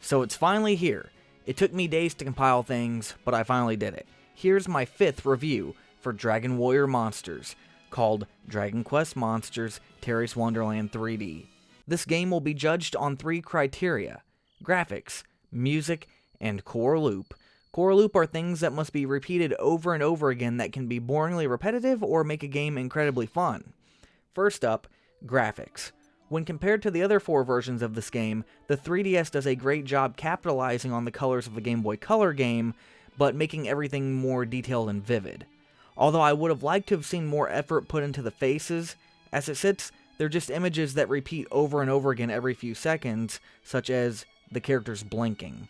So it's finally here. It took me days to compile things, but I finally did it. Here's my 5th review for Dragon Warrior Monsters, called Dragon Quest Monsters Terry's Wonderland 3D. This game will be judged on 3 criteria: graphics, music, and core loop. Core loop are things that must be repeated over and over again that can be boringly repetitive or make a game incredibly fun. First up, graphics. When compared to the other 4 versions of this game, the 3DS does a great job capitalizing on the colors of the Game Boy Color game, but making everything more detailed and vivid. Although I would have liked to have seen more effort put into the faces, as it sits, they're just images that repeat over and over again every few seconds, such as the characters blinking.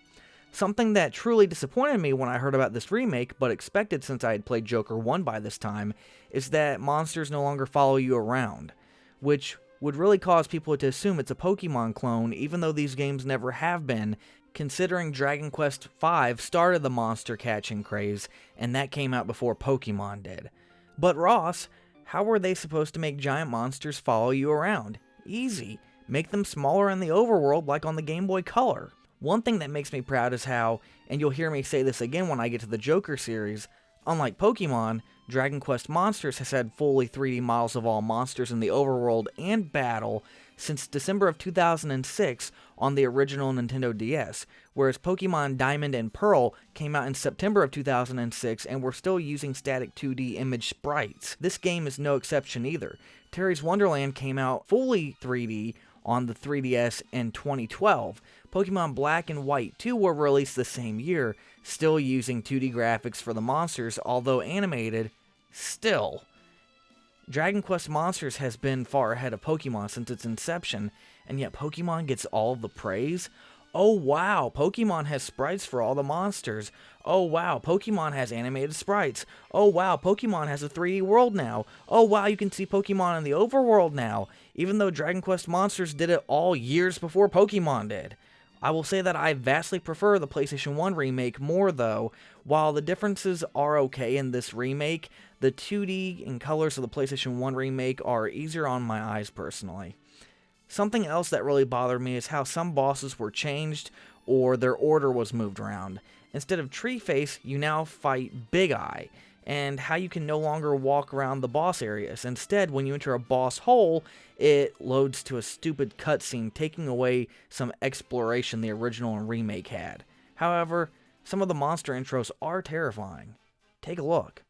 Something that truly disappointed me when I heard about this remake, but expected since I had played Joker 1 by this time, is that monsters no longer follow you around, which would really cause people to assume it's a Pokemon clone, even though these games never have been, considering Dragon Quest V started the monster catching craze, and that came out before Pokemon did. But Ross, how were they supposed to make giant monsters follow you around? Easy. Make them smaller in the overworld like on the Game Boy Color. One thing that makes me proud is how, and you'll hear me say this again when I get to the Joker series, unlike Pokemon, Dragon Quest Monsters has had fully 3D models of all monsters in the overworld and battle since December of 2006 on the original Nintendo DS, whereas Pokemon Diamond and Pearl came out in September of 2006 and we're still using static 2D image sprites. This game is no exception either. Terry's Wonderland came out fully 3D on the 3DS in 2012. Pokemon Black and White 2 were released the same year, still using 2D graphics for the monsters, although animated, still. Dragon Quest Monsters has been far ahead of Pokemon since its inception, and yet Pokemon gets all of the praise? Oh wow, Pokemon has sprites for all the monsters. Oh wow, Pokemon has animated sprites. Oh wow, Pokemon has a 3D world now. Oh wow, you can see Pokemon in the overworld now, even though Dragon Quest Monsters did it all years before Pokemon did. I will say that I vastly prefer the PlayStation 1 remake more though. While the differences are okay in this remake, the 2D and colors of the PlayStation 1 remake are easier on my eyes personally. Something else that really bothered me is how some bosses were changed or their order was moved around. Instead of Treeface, you now fight Big Eye, and how you can no longer walk around the boss areas. Instead, when you enter a boss hole, it loads to a stupid cutscene, taking away some exploration the original and remake had. However, some of the monster intros are terrifying. Take a look.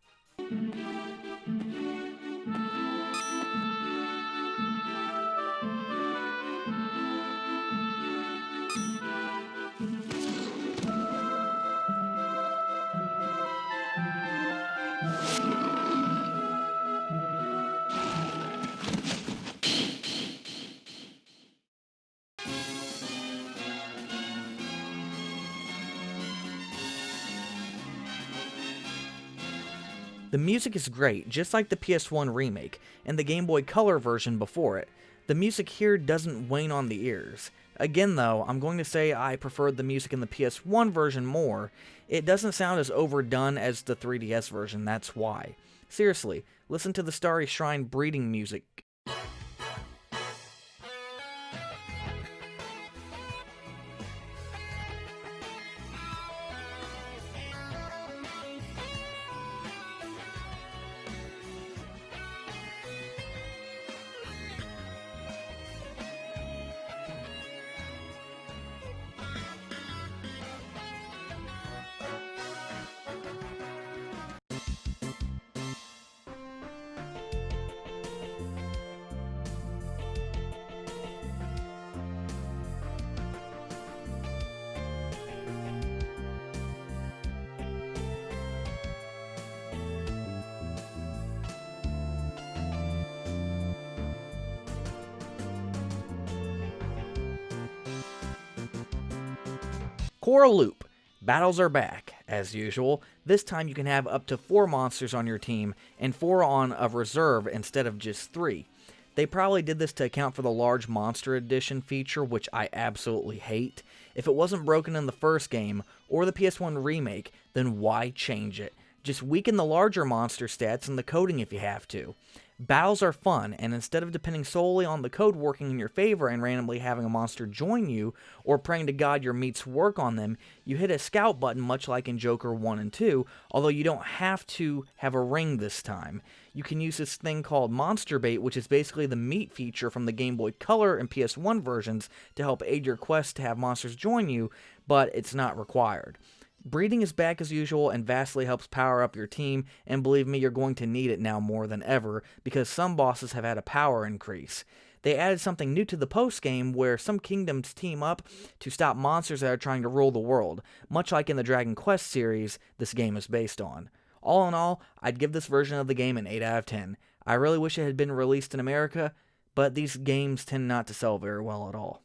The music is great, just like the PS1 remake, and the Game Boy Color version before it. The music here doesn't wane on the ears. Again though, I'm going to say I preferred the music in the PS1 version more. It doesn't sound as overdone as the 3DS version, that's why. Seriously, listen to the Starry Shrine breeding music. Core Loop. Battles are back, as usual. This time you can have up to 4 monsters on your team, and 4 on a reserve instead of just 3. They probably did this to account for the large Monster Edition feature, which I absolutely hate. If it wasn't broken in the first game, or the PS1 remake, then why change it? Just weaken the larger monster stats and the coding if you have to. Battles are fun, and instead of depending solely on the code working in your favor and randomly having a monster join you, or praying to God your meats work on them, you hit a scout button much like in Joker 1 and 2, although you don't have to have a ring this time. You can use this thing called Monster Bait, which is basically the meat feature from the Game Boy Color and PS1 versions to help aid your quest to have monsters join you, but it's not required. Breeding is back as usual and vastly helps power up your team, and believe me, you're going to need it now more than ever, because some bosses have had a power increase. They added something new to the post-game where some kingdoms team up to stop monsters that are trying to rule the world, much like in the Dragon Quest series this game is based on. All in all, I'd give this version of the game an 8 out of 10. I really wish it had been released in America, but these games tend not to sell very well at all.